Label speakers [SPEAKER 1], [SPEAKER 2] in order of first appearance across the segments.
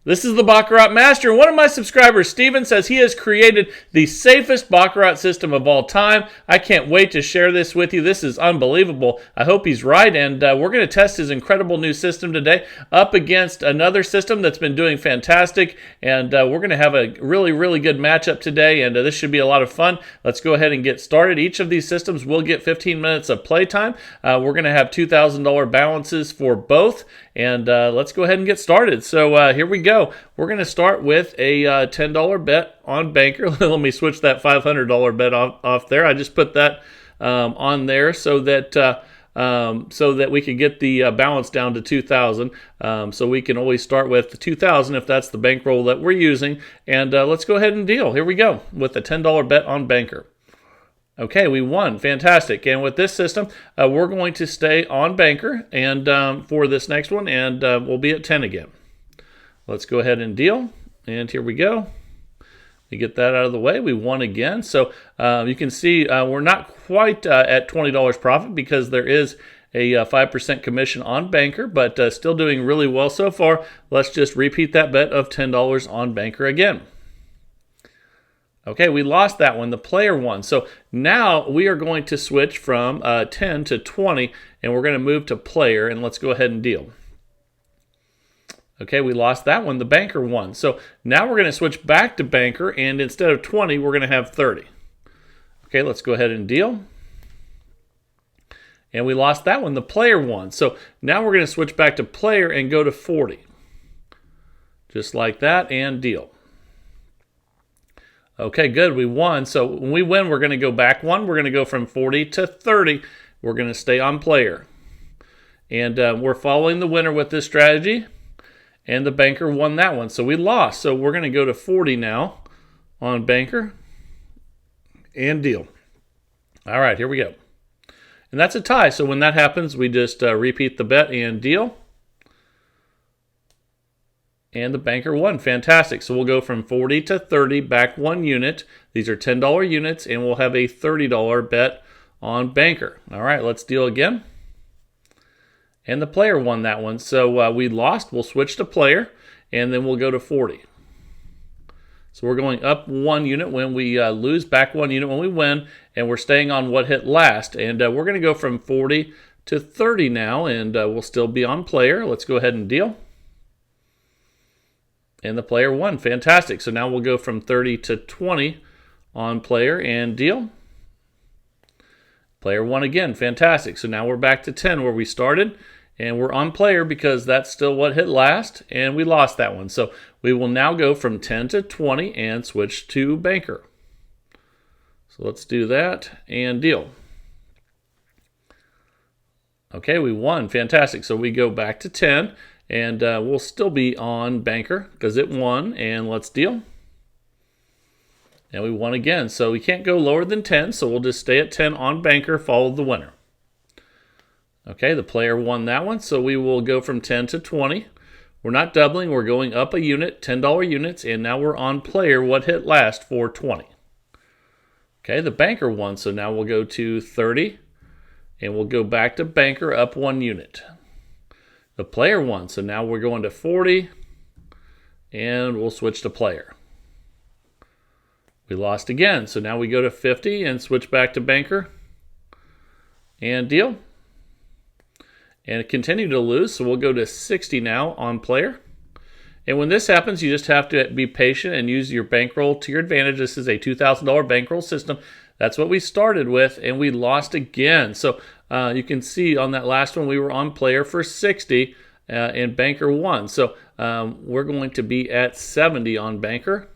[SPEAKER 1] This is the Baccarat Master, and one of my subscribers, Steven, says he has created the safest Baccarat system of all time. I can't wait to share this with you. This is unbelievable. I hope he's right, and we're going to test his incredible new system today up against another system that's been doing fantastic, and we're going to have a really, really good matchup today, and this should be a lot of fun. Let's go ahead and get started. Each of these systems will get 15 minutes of playtime. We're going to have $2,000 balances for both, and let's go ahead and get started. So here we go. We're going to start with a $10 bet on Banker. Let me switch that $500 bet off there. I just put that on there so that we can get the balance down to 2,000. So we can always start with 2,000 if that's the bankroll that we're using. And let's go ahead and deal. Here we go with a $10 bet on Banker. Okay, we won. Fantastic. And with this system, we're going to stay on Banker and for this next one, and we'll be at 10 again. Let's go ahead and deal. And here we go. We get that out of the way. We won again. So you can see we're not quite at $20 profit because there is a 5% commission on Banker, but still doing really well so far. Let's just repeat that bet of $10 on Banker again. Okay, we lost that one. The player won. So now we are going to switch from 10 to 20, and we're going to move to player, and let's go ahead and deal. Okay, we lost that one. The Banker won. So now we're going to switch back to Banker, and instead of 20, we're going to have 30. Okay, let's go ahead and deal. And we lost that one. The player won. So now we're going to switch back to player and go to 40. Just like that, and deal. Okay, good. We won. So when we win, we're going to go back one. We're going to go from 40 to 30. We're going to stay on player. And we're following the winner with this strategy. And the Banker won that one. So we lost. So we're going to go to 40 now on Banker and deal. All right, here we go. And that's a tie. So when that happens, we just repeat the bet and deal. And the Banker won. Fantastic. So we'll go from 40 to 30, back one unit. These are $10 units, and we'll have a $30 bet on Banker. All right, let's deal again. And the player won that one. So we lost. We'll switch to player, and then we'll go to 40. So we're going up one unit when we lose, back one unit when we win, and we're staying on what hit last. And we're going to go from 40 to 30 now, and we'll still be on player. Let's go ahead and deal. And the player won. Fantastic. So now we'll go from 30 to 20 on player and deal. Player won again. Fantastic. So now we're back to 10 where we started. And we're on player because that's still what hit last. And we lost that one. So we will now go from 10 to 20 and switch to Banker. So let's do that and deal. Okay, we won. Fantastic. So we go back to 10. And we'll still be on Banker because it won. And let's deal. And we won again. So we can't go lower than 10. So we'll just stay at 10 on Banker, follow the winner. Okay, the player won that one. So we will go from 10 to 20. We're not doubling. We're going up a unit, $10 units. And now we're on player, what hit last for 20. Okay, the Banker won. So now we'll go to 30. And we'll go back to Banker, up one unit. The player won, so now we're going to 40, and we'll switch to player. We lost again, so now we go to 50 and switch back to Banker, and deal. And continue to lose, so we'll go to 60 now on player. And when this happens, you just have to be patient and use your bankroll to your advantage. This is a $2,000 bankroll system. That's what we started with, and we lost again. So you can see on that last one, we were on player for 60, and Banker won. So we're going to be at 70 on Banker.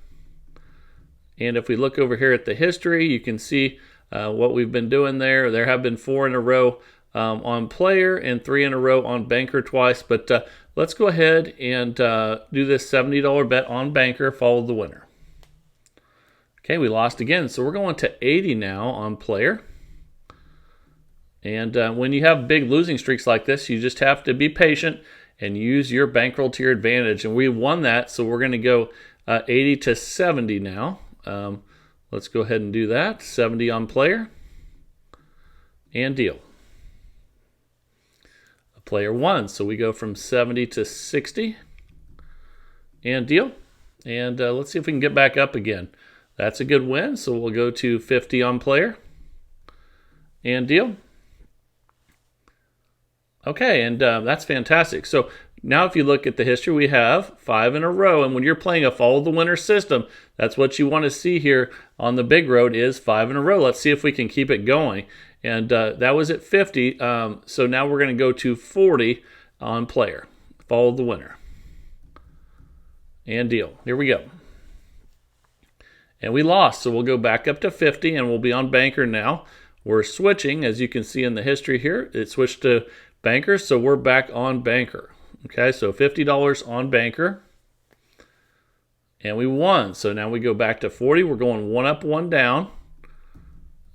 [SPEAKER 1] And if we look over here at the history, you can see what we've been doing there. There have been 4 in a row on player and 3 in a row on Banker twice. But let's go ahead and do this $70 bet on Banker, follow the winner. Okay, we lost again, so we're going to 80 now on player. And when you have big losing streaks like this, you just have to be patient and use your bankroll to your advantage. And we won that, so we're going to go 80 to 70 now. Let's go ahead and do that. 70 on player. And deal. A player won, so we go from 70 to 60. and deal. And let's see if we can get back up again. That's a good win, so we'll go to 50 on player, and deal. Okay, and that's fantastic. So now if you look at the history, we have 5 in a row. And when you're playing a follow the winner system, that's what you want to see here on the big road is 5 in a row. Let's see if we can keep it going. And that was at 50. So now we're going to go to 40 on player. Follow the winner. And deal. Here we go. And we lost, so we'll go back up to 50, and we'll be on banker now. We're switching, as you can see in the history here. It switched to banker, so we're back on banker. Okay, so $50 on banker. And we won, so now we go back to 40. We're going one up, one down.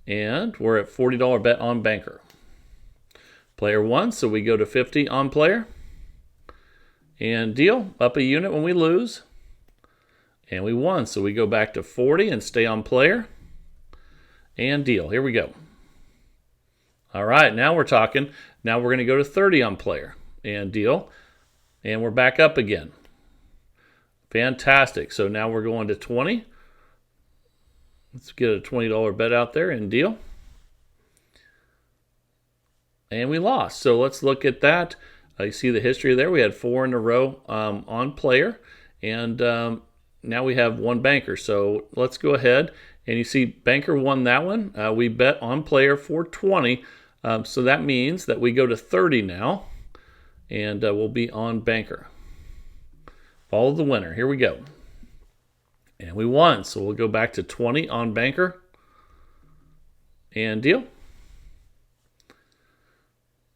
[SPEAKER 1] And we're at $40 bet on banker. Player won, so we go to 50 on player. And deal, up a unit when we lose. And we won, so we go back to 40 and stay on player. And deal, here we go. All right, now we're talking. Now we're going to go to 30 on player. And deal. And we're back up again. Fantastic, so now we're going to 20. Let's get a $20 bet out there and deal. And we lost, so let's look at that. You see the history there. We had 4 in a row on player, and now we have 1 banker. So let's go ahead, and you see banker won that one. We bet on player for 20, so that means that we go to 30 now, and we'll be on banker. Follow the winner. Here we go. And we won, so we'll go back to 20 on banker, and deal.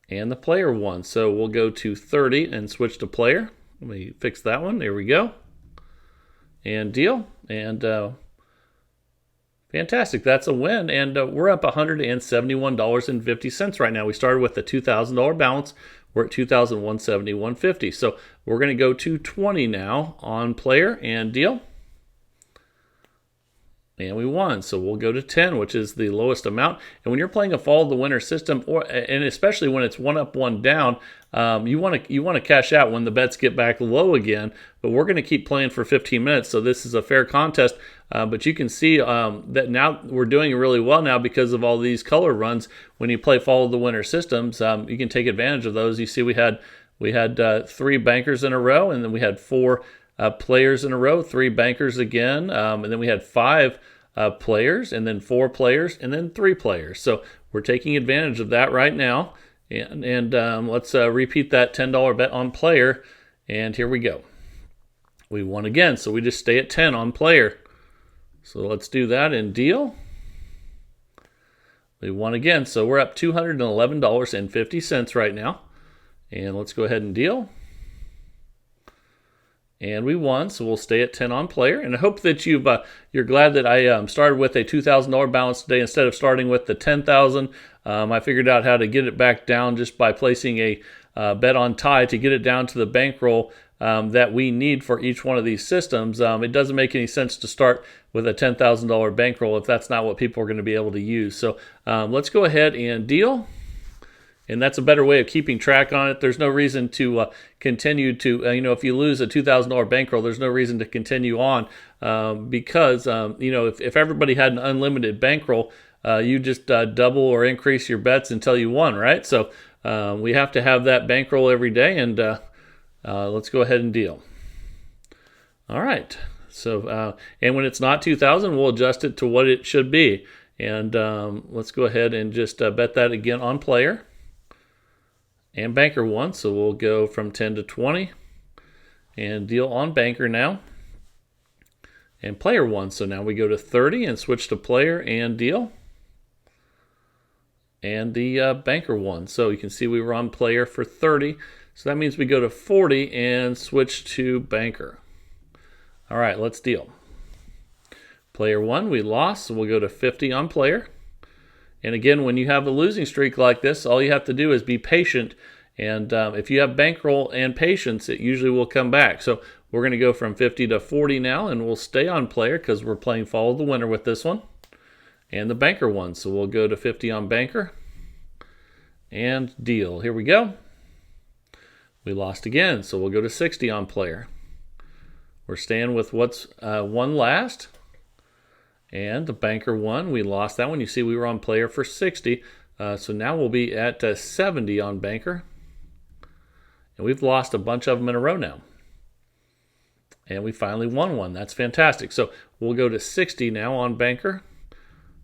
[SPEAKER 1] And the player won, so we'll go to 30 and switch to player. Let me fix that one. There we go. And deal. And fantastic. That's a win. And we're up $171.50 right now. We started with a $2,000 balance. We're at $2,171.50. So we're going to go to 20 now on player and deal. And we won, so we'll go to 10, which is the lowest amount. And when you're playing a follow the winner system, and especially when it's one up, one down, you want to cash out when the bets get back low again. But we're going to keep playing for 15 minutes, so this is a fair contest. But you can see that now we're doing really well now because of all these color runs. When you play follow the winner systems, you can take advantage of those. You see, we had 3 bankers in a row, and then we had 4 players in a row, 3 bankers again, and then we had 5 players, and then 4 players, and then 3 players. So we're taking advantage of that right now. And let's repeat that $10 bet on player. And here we go. We won again, so we just stay at 10 on player. So let's do that and deal. We won again, so we're up $211.50 right now. And let's go ahead and deal. And we won, so we'll stay at 10 on player. And I hope that you're glad that I started with a $2,000 balance today instead of starting with the $10,000. I figured out how to get it back down just by placing a bet on tie to get it down to the bankroll that we need for each one of these systems. It doesn't make any sense to start with a $10,000 bankroll if that's not what people are going to be able to use. So let's go ahead and deal. And that's a better way of keeping track on it. There's no reason to continue to, if you lose a $2,000 bankroll, there's no reason to continue on because, if everybody had an unlimited bankroll, you just double or increase your bets until you won, right? So we have to have that bankroll every day, and let's go ahead and deal. All right. So, and when it's not 2,000, we'll adjust it to what it should be. And let's go ahead and just bet that again on player. And banker won, so we'll go from 10 to 20 and deal on banker now. And player won, so now we go to 30 and switch to player and deal. And the banker won, so you can see we were on player for 30. So that means we go to 40 and switch to banker. All right, let's deal. Player won, we lost, so we'll go to 50 on player. And again, when you have a losing streak like this, all you have to do is be patient. And if you have bankroll and patience, it usually will come back. So we're going to go from 50 to 40 now, and we'll stay on player because we're playing follow the winner with this one. And the banker won, so we'll go to 50 on banker and deal. Here we go. We lost again, so we'll go to 60 on player. We're staying with what's won last. And the banker won. We lost that one. You see we were on player for 60. So now we'll be at 70 on banker. And we've lost a bunch of them in a row now. And we finally won one. That's fantastic. So we'll go to 60 now on banker.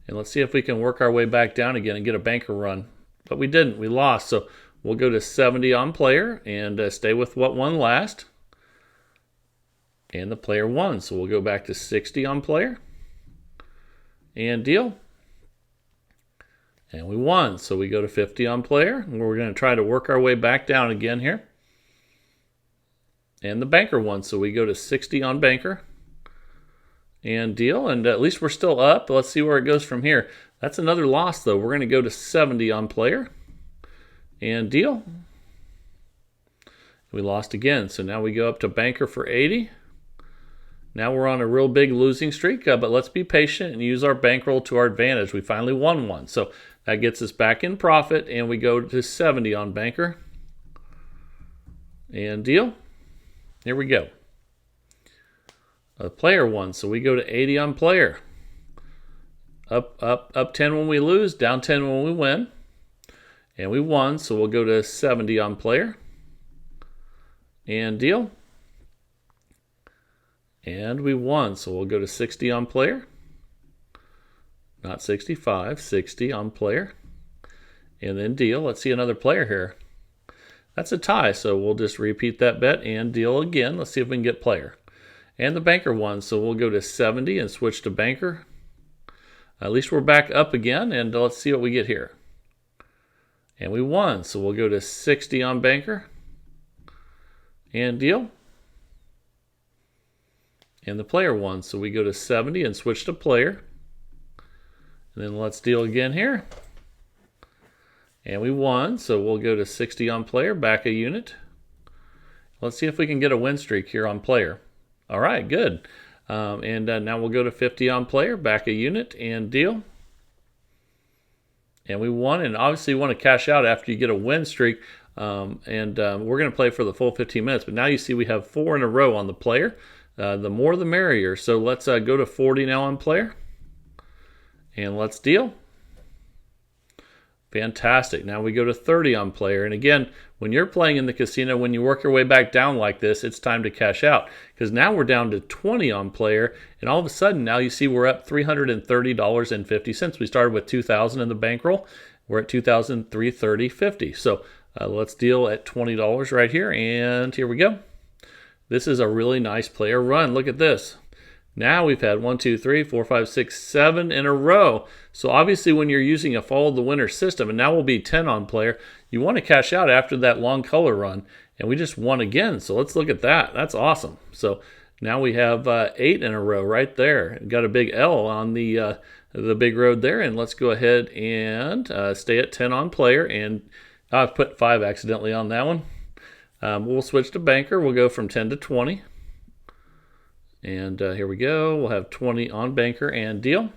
[SPEAKER 1] And let's see if we can work our way back down again and get a banker run. But we didn't. We lost. So we'll go to 70 on player and stay with what won last. And the player won. So we'll go back to 60 on player. And deal. And we won. So we go to 50 on player. And we're going to try to work our way back down again here. And the banker won. So we go to 60 on banker. And deal. And at least we're still up. Let's see where it goes from here. That's another loss, though. We're going to go to 70 on player. And deal. We lost again. So now we go up to banker for 80. Now we're on a real big losing streak, but let's be patient and use our bankroll to our advantage. We finally won one. So that gets us back in profit, and we go to 70 on banker. And deal. Here we go. A player won, so we go to 80 on player. Up 10 when we lose, down 10 when we win. And we won, so we'll go to 70 on player. And deal. And we won, so we'll go to 60 on player. Not 65, 60 on player. And then deal. Let's see another player here. That's a tie, so we'll just repeat that bet and deal again. Let's see if we can get player. And the banker won, so we'll go to 70 and switch to banker. At least we're back up again, and let's see what we get here. And we won, so we'll go to 60 on banker. And deal. And the player won, so we go to 70 and switch to player. And then let's deal again here. And we won, so we'll go to 60 on player, back a unit. Let's see if we can get a win streak here on player. All right, good. And now we'll go to 50 on player, back a unit, and deal. And we won, and obviously you want to cash out after you get a win streak. We're going to play for the full 15 minutes. But now you see we have 4 in a row on the player. The more the merrier. So let's go to 40 now on player. And let's deal. Fantastic. Now we go to 30 on player. And again, when you're playing in the casino, when you work your way back down like this, it's time to cash out. Because now we're down to 20 on player. And all of a sudden, now you see we're up $330.50. We started with $2,000 in the bankroll. We're at $2,330.50. So let's deal at $20 right here. And here we go. This is a really nice player run. Look at this. Now we've had 1, 2, 3, 4, 5, 6, 7 in a row. So obviously when you're using a follow the winner system, and now we'll be 10 on player, you want to cash out after that long color run. And we just won again. So let's look at that. That's awesome. So now we have 8 in a row right there. Got a big L on the big road there. And let's go ahead and stay at 10 on player. And I've put 5 accidentally on that one. We'll switch to banker. We'll go from 10 to 20. And here we go. We'll have 20 on banker and deal.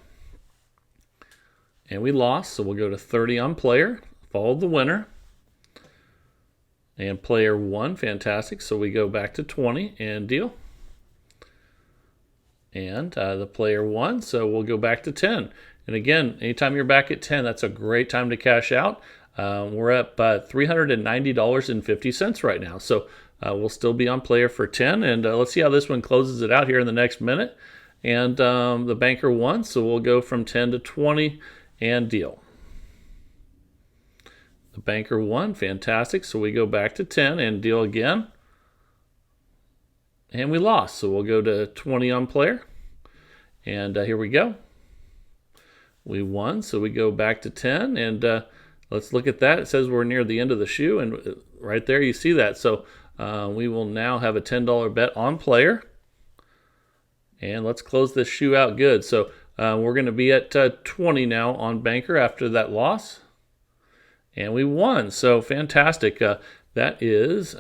[SPEAKER 1] And we lost, so we'll go to 30 on player. Follow the winner. And player won. Fantastic. So we go back to 20 and deal. And the player won, so we'll go back to 10. And again, anytime you're back at 10, that's a great time to cash out. We're up $390.50 right now. So we'll still be on player for 10. And let's see how this one closes it out here in the next minute. And the banker won, so we'll go from 10 to 20 and deal. The banker won. Fantastic. So we go back to 10 and deal again. And we lost, so we'll go to 20 on player. And here we go. We won, so we go back to 10. And let's look at that. It says we're near the end of the shoe, and right there you see that. So we will now have a $10 bet on player. And let's close this shoe out good. So we're going to be at 20 now on banker after that loss. And we won. So fantastic. That is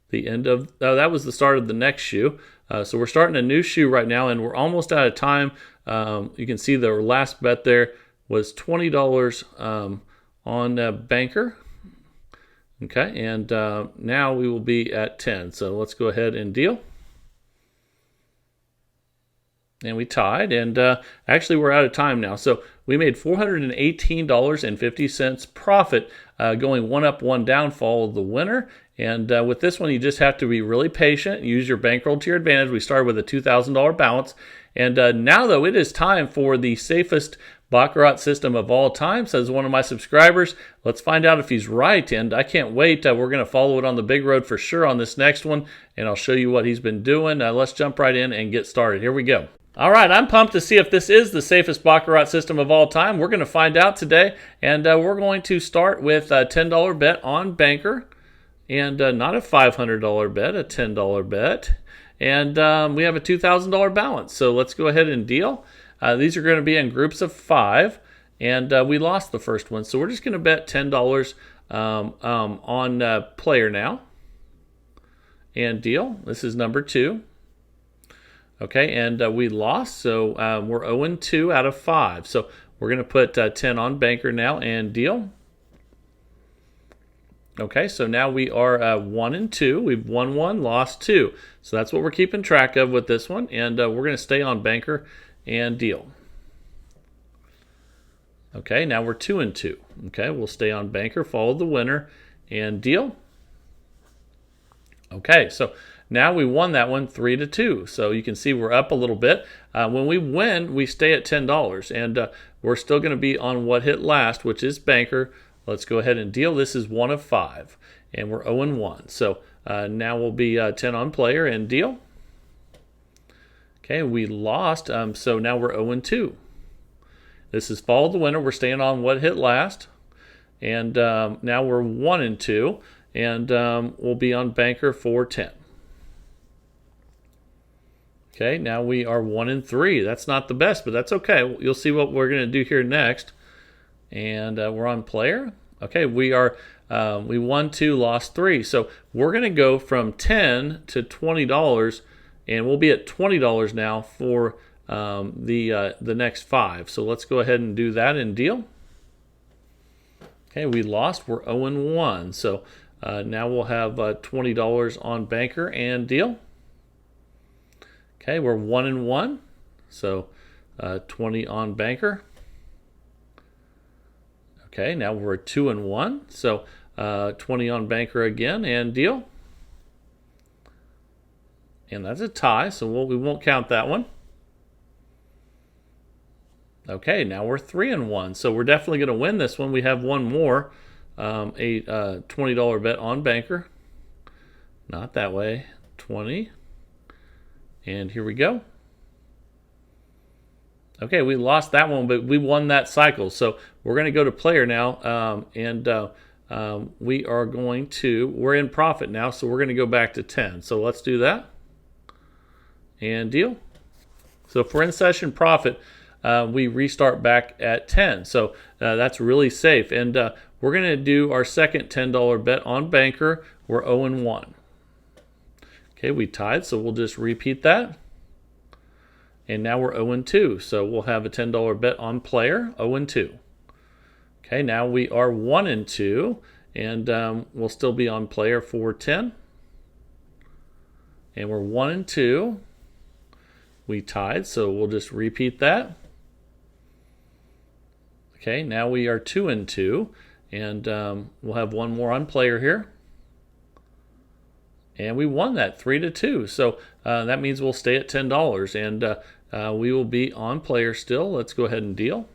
[SPEAKER 1] the end of, that was the start of the next shoe. So we're starting a new shoe right now, and we're almost out of time. You can see the last bet there was $20 on banker. Okay, and now we will be at 10. So let's go ahead and deal. And we tied, and actually we're out of time now. So we made $418.50 profit going one up, one down, follow the winner. And with this one, you just have to be really patient, use your bankroll to your advantage. We started with a $2,000 balance. And now, though, it is time for the safest Baccarat system of all time, says one of my subscribers. Let's find out if he's right, and I can't wait. We're going to follow it on the big road for sure on this next one, and I'll show you what he's been doing. Let's jump right in and get started. Here we go. All right, I'm pumped to see if this is the safest Baccarat system of all time. We're going to find out today, and we're going to start with a $10 bet on Banker, and not a $500 bet, a $10 bet. And we have a $2,000 balance, so let's go ahead and deal. These are going to be in groups of 5, and we lost the first one, so we're just going to bet $10 on player now, and deal. This is number 2. Okay, and we lost, so we're 0-2 out of 5. So we're going to put 10 on Banker now and deal. Okay, so now we are 1-2. We've won 1, lost 2. So that's what we're keeping track of with this one, and we're going to stay on Banker and deal. Okay, now we're 2-2. Okay, we'll stay on Banker, follow the winner, and deal. Okay, so now we won that one 3-2. So you can see we're up a little bit. When we win, we stay at $10, and we're still going to be on what hit last, which is Banker. Let's go ahead and deal. This is 1 of 5, and we're 0-1. So now we'll be 10 on player and deal. Okay, we lost, so now we're 0-2. This is follow the winner. We're staying on what hit last, and now we're 1-2, and we'll be on Banker for 10. Okay, now we are 1-3. That's not the best, but that's okay. You'll see what we're going to do here next. And we're on player. Okay, we won 2, lost 3. So we're going to go from $10 to $20, and we'll be at $20 now for the next 5. So let's go ahead and do that and deal. Okay, we lost. We're 0-1. So now we'll have $20 on Banker and deal. Okay, we're 1-1. So 20 on Banker. Okay, now we're 2-1, so 20 on Banker again and deal. And that's a tie, so we won't count that one. Okay, now we're 3-1, so we're definitely going to win this one. We have one more, a $20 bet on Banker. Not that way, 20. And here we go. Okay, we lost that one, but we won that cycle. So we're going to go to player now, and we're in profit now, so we're going to go back to 10. So let's do that and deal. So for in-session profit, we restart back at 10. So that's really safe. And we're going to do our second $10 bet on Banker. We're 0-1. Okay, we tied, so we'll just repeat that. And now we're 0-2, so we'll have a $10 bet on player, 0-2. Okay, now we are 1-2, and we'll still be on player for 10. And we're 1-2. We tied, so we'll just repeat that. Okay, now we are 2-2, and we'll have one more on player here. And we won that 3-2. So that means we'll stay at $10, and we will be on player still. Let's go ahead and deal.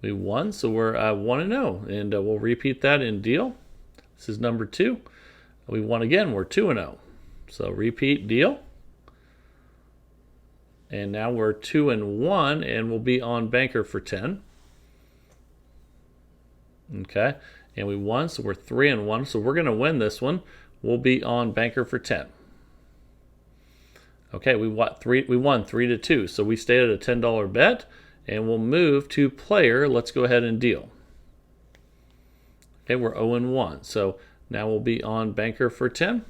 [SPEAKER 1] We won, so we're 1-0, and we'll repeat that in deal. This is number 2. We won again. We're 2-0. So repeat deal. And now we're 2-1, and we'll be on Banker for 10. Okay. And we won, so we're 3-1. So we're going to win this one. We'll be on Banker for 10. Okay, we won 3-2. So we stayed at a $10 bet, and we'll move to player. Let's go ahead and deal. Okay, we're 0-1. So now we'll be on Banker for 10.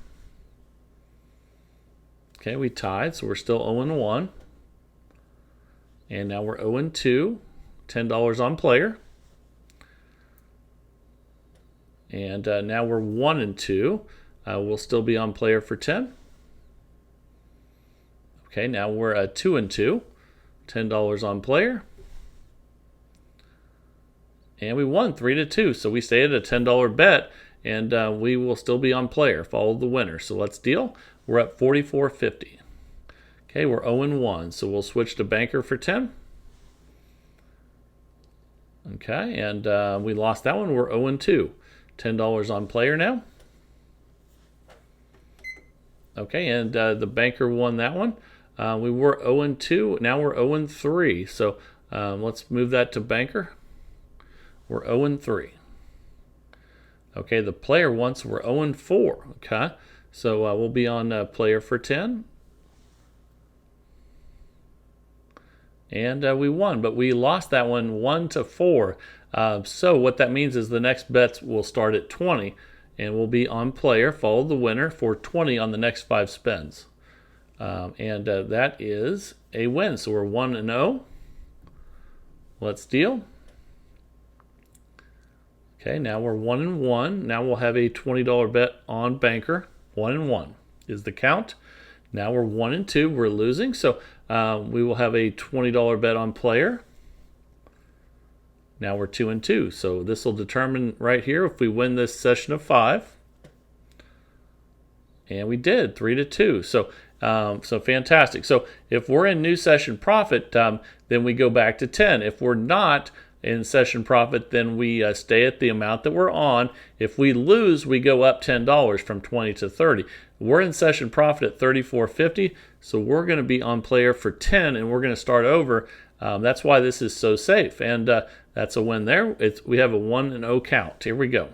[SPEAKER 1] Okay, we tied, so we're still 0-1. And now we're 0-2. $10 on player. And now we're 1-2. We'll still be on player for 10. Okay, now we're at 2 and 2. $10 on player. And we won 3 to 2. So we stayed at a $10 bet, and we will still be on player. Follow the winner. So let's deal. We're at $44.50. Okay, we're 0 and 1. So we'll switch to banker for 10. Okay, and we lost that one. We're 0 and 2. $10 on player now. Okay, and the banker won that one. We were 0 and 2. Now we're 0 and 3. So let's move that to banker. We're 0 and 3. Okay, the player won, so we're 0 and 4. Okay, so we'll be on player for 10. And we won, but we lost that one 1 to 4. So what that means is the next bets will start at 20, and we'll be on player, follow the winner for 20 on the next 5 spins. And that is a win. So we're 1 and 0. Let's deal. Okay, now we're 1 and 1. Now we'll have a $20 bet on banker. 1 and 1 is the count. Now we're 1 and 2. We're losing, so we will have a $20 bet on player. Now we're 2 and 2. So this will determine right here if we win this session of 5. And we did, 3 to 2. So fantastic. So if we're in new session profit, then we go back to 10. If we're not in session profit, then we stay at the amount that we're on. If we lose, we go up $10 from 20 to 30. We're in session profit at $34.50, so we're going to be on player for 10, and we're going to start over. That's why this is so safe, and that's a win there. We have a 1 and 0 count. Here we go.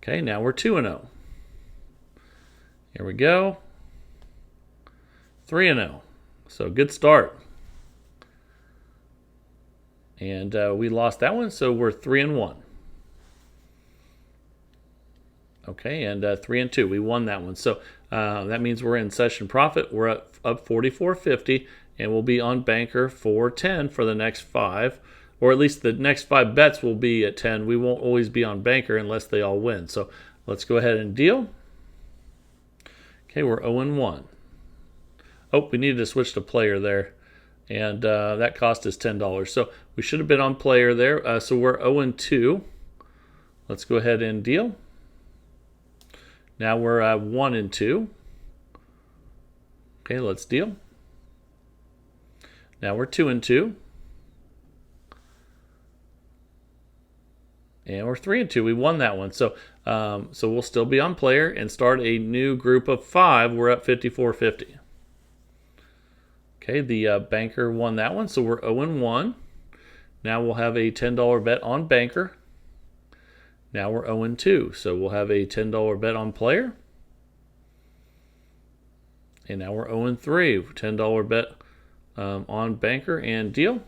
[SPEAKER 1] Okay, now we're 2 and 0. Here we go. 3 and 0. So good start. And we lost that one, so we're 3 and 1. Okay, and 3 and 2. We won that one. So that means we're in session profit. We're up $44.50, and we'll be on banker for 10 for the next 5. Or at least the next 5 bets will be at 10. We won't always be on banker unless they all win. So let's go ahead and deal. Okay, we're 0 and 1. Oh, we needed to switch to player there. And that cost us $10. So we should have been on player there. So we're 0 and 2. Let's go ahead and deal. Now we're 1 and 2. Okay, let's deal. Now we're 2 and 2. And we're 3 and 2. We won that one. So we'll still be on player and start a new group of 5. We're up $54.50. Okay, the banker won that one, so we're 0 and 1. Now we'll have a $10 bet on banker. Now we're 0 and 2, so we'll have a $10 bet on player. And now we're 0 and 3, $10 bet on banker and deal.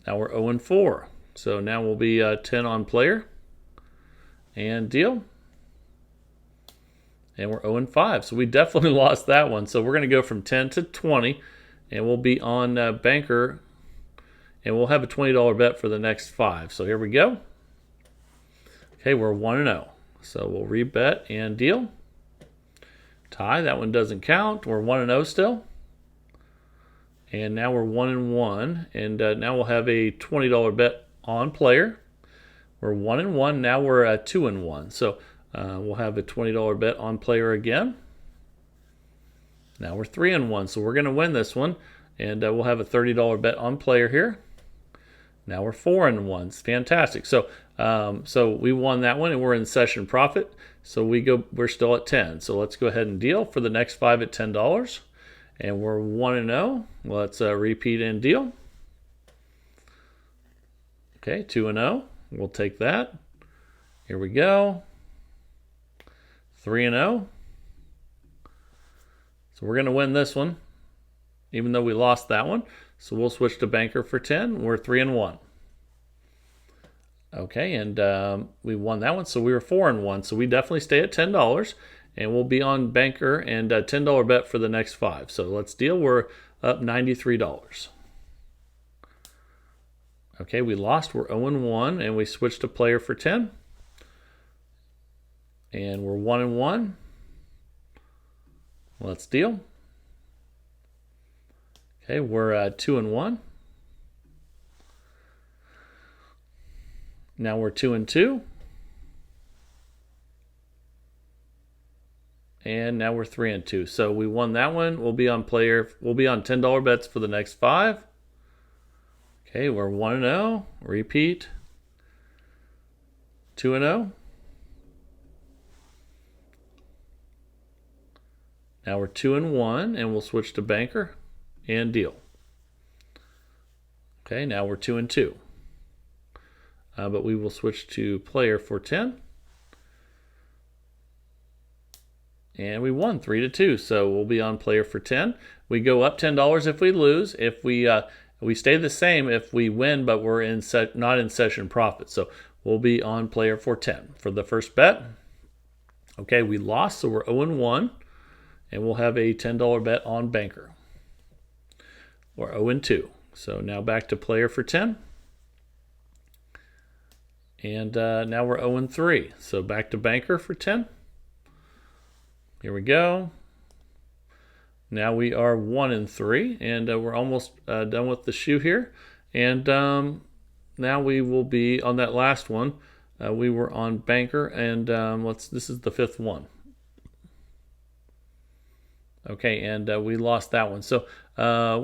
[SPEAKER 1] Now we're 0 and 4, so now we'll be 10 on player and deal. And we're 0 and 5. So we definitely lost that one. So we're going to go from 10 to 20. And we'll be on banker. And we'll have a $20 bet for the next 5. So here we go. Okay, we're 1 and 0. So we'll rebet and deal. Tie. That one doesn't count. We're 1 and 0 still. And now we're 1 and 1. And now we'll have a $20 bet on player. We're 1 and 1. Now we're 2 and 1. So we'll have a $20 bet on player again. Now we're 3 and 1, so we're going to win this one, and we'll have a $30 bet on player here. Now we're 4 and 1. It's fantastic. So we won that one, and we're in session profit. So we're still at 10. So let's go ahead and deal for the next 5 at $10, and we're 1 and 0. Let's repeat and deal. Okay, 2 and 0. We'll take that. Here we go. 3 and 0. So we're going to win this one, even though we lost that one. So we'll switch to banker for 10. We're 3 and 1. Okay, and we won that one, so we were 4 and 1. So we definitely stay at $10, and we'll be on banker and a $10 bet for the next 5. So let's deal. We're up $93. Okay, we lost. We're 0 and 1, and we switched to player for 10. And we're 1 and 1. Let's deal. Okay, we're 2 and 1. Now we're 2 and 2. And now we're 3 and 2. So we won that one. We'll be on $10 bets for the next 5. Okay, we're 1 and 0. Repeat. 2 and 0. Now we're 2 and 1, and we'll switch to banker and deal. Okay, now we're 2 and 2. But we will switch to player for 10. And we won 3 to 2, so we'll be on player for 10. We go up $10 if we lose. If we stay the same if we win, but we're not in session profit. So we'll be on player for 10 for the first bet. Okay, we lost, so we're 0 and 1, and we'll have a $10 bet on banker. We're 0 and 2. So now back to player for 10. And now we're 0 and 3. So back to banker for 10. Here we go. Now we are 1 and 3, and we're almost done with the shoe here. And now we will be on that last one. We were on banker, and this is the 5th one. Okay, and we lost that one. So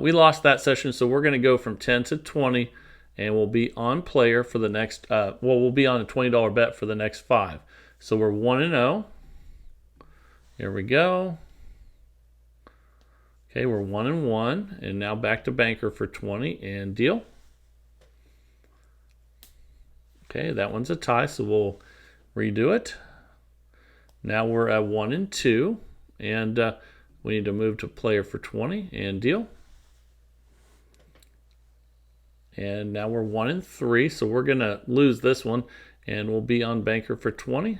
[SPEAKER 1] we lost that session, so we're going to go from 10 to 20, and we'll be on player for the next, we'll be on a $20 bet for the next 5. So we're 1 and 0. Here we go. Okay, we're 1 and 1, and now back to banker for 20 and deal. Okay, that one's a tie, so we'll redo it. Now we're at 1 and 2, and we need to move to player for 20 and deal. And now we're 1 and 3, so we're going to lose this one, and we'll be on banker for 20.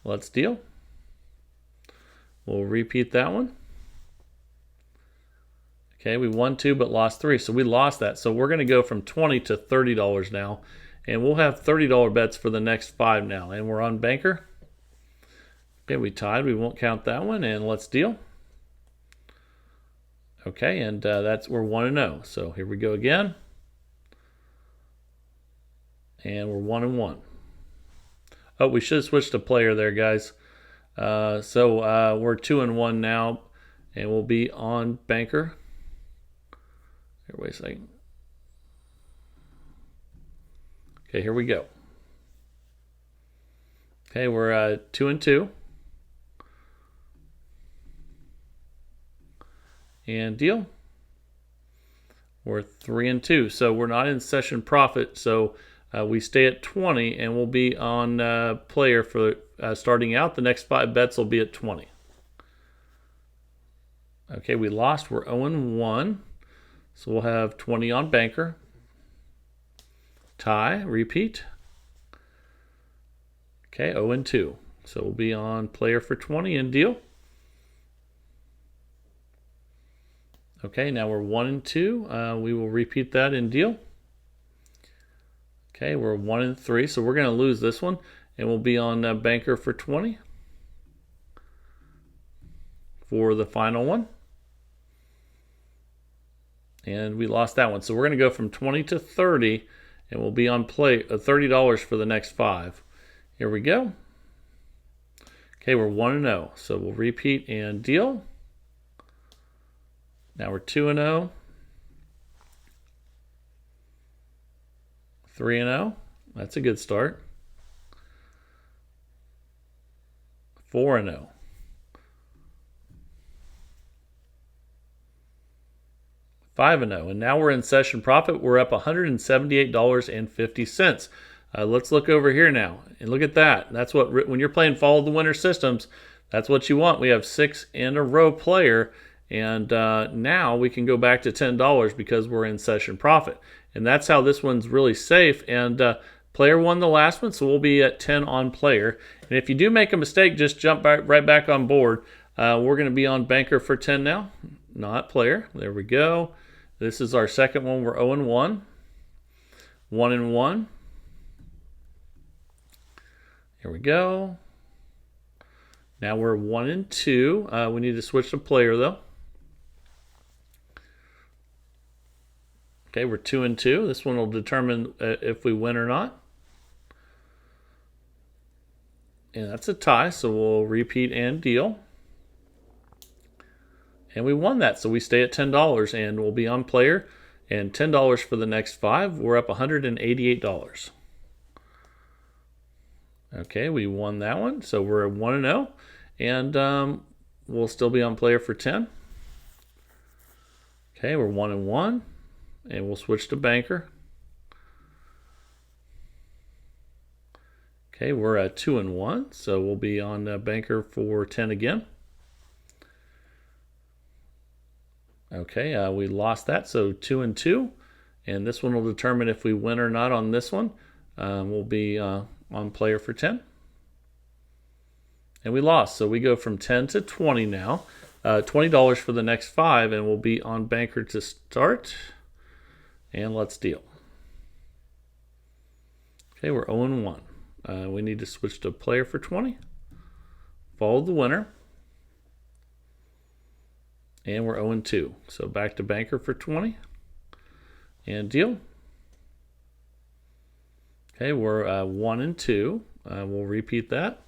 [SPEAKER 1] Let's deal. We'll repeat that one. Okay, we won 2 but lost 3, so we lost that. So we're going to go from $20 to $30 now, and we'll have $30 bets for the next 5 now. And we're on banker. Okay, we tied. We won't count that one, and let's deal. Okay, and we're 1 and 0. So here we go again. And we're 1 and 1. Oh, we should have switched to player there, guys. So we're 2 and 1 now, and we'll be on banker. Here, wait a second. Okay, here we go. Okay, we're 2 and 2. And deal. We're 3 and 2. So we're not in session profit. So we stay at 20, and we'll be on player for starting out. The next 5 bets will be at 20. Okay, we lost. We're 0 and 1. So we'll have 20 on banker. Tie, repeat. Okay, 0 and 2. So we'll be on player for 20 and deal. Okay, now we're 1 and 2. We will repeat that in deal. Okay, we're 1 and 3, so we're going to lose this one, and we'll be on banker for 20 for the final one. And we lost that one, so we're going to go from 20 to 30, and we'll be on $30 for the next 5. Here we go. Okay, we're 1 and 0, so we'll repeat and deal. Now we're 2 and 0. 3 and 0. That's a good start. 4 and 0. 5 and 0. And now we're in session profit. We're up $178.50. Let's look over here now. And look at that. That's what, when you're playing follow the winner systems, that's what you want. We have 6 in a row player. And now we can go back to $10 because we're in session profit. And that's how this one's really safe. And player won the last one, so we'll be at 10 on player. And if you do make a mistake, just jump right back on board. We're going to be on banker for 10 now, not player. There we go. This is our second one. We're 0 and 1. 1 and 1. Here we go. Now we're 1 and 2. We need to switch to player though. Okay, we're 2 and 2. This one will determine if we win or not. And that's a tie, so we'll repeat and deal. And we won that, so we stay at $10 and we'll be on player. And $10 for the next 5. We're up $188. Okay, we won that one, so we're 1 and 0. And we'll still be on player for 10. Okay, we're 1 and 1. And we'll switch to banker. Okay, we're at 2 and 1, so we'll be on banker for 10 again. Okay, we lost that, so 2 and 2, and this one will determine if we win or not on this one. We'll be on player for 10. And we lost, so we go from 10 to 20 now. $20 for the next 5, and we'll be on banker to start. And let's deal. Okay, we're 0 and 1. We need to switch to player for 20. Follow the winner. And we're 0 and 2. So back to banker for 20. And deal. Okay, we're 1 and 2. We'll repeat that.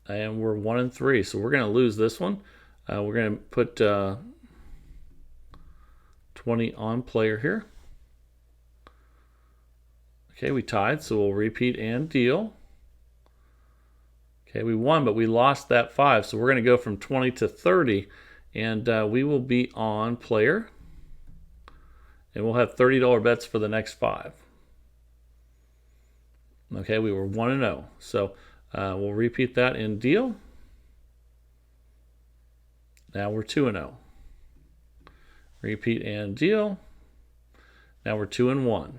[SPEAKER 1] And we're 1 and 3. So we're going to lose this one. We're going to put 20 on player here. Okay, we tied, so we'll repeat and deal. Okay, we won, but we lost that 5, so we're going to go from 20 to 30, and we will be on player, and we'll have $30 bets for the next 5. Okay, we were 1 and 0, so we'll repeat that and deal. Now we're 2 and 0. Repeat and deal. Now we're 2 and 1.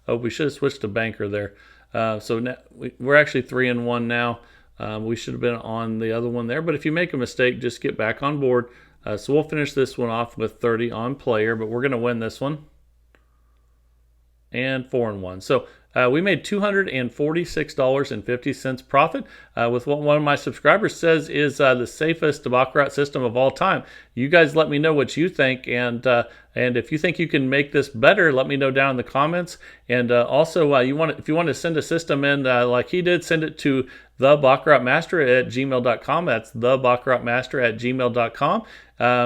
[SPEAKER 1] Oh, we should have switched to banker there. So now we're actually 3 and 1 now. We should have been on the other one there. But if you make a mistake, just get back on board. So we'll finish this one off with 30 on player, but we're going to win this one. And 4 and 1. So we made $246.50 profit with what one of my subscribers says is the safest Baccarat system of all time. You guys let me know what you think, and if you think you can make this better, let me know down in the comments. And also, if you want to send a system in like he did, send it to the Baccarat Master at gmail.com. That's the Baccarat Master at gmail.com.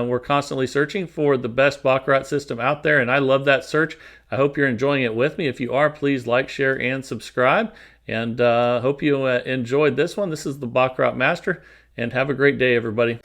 [SPEAKER 1] We're constantly searching for the best Baccarat system out there, and I love that search. I hope you're enjoying it with me. If you are, please like, share, and subscribe. And hope you enjoyed this one. This is the Baccarat Master, and have a great day, everybody.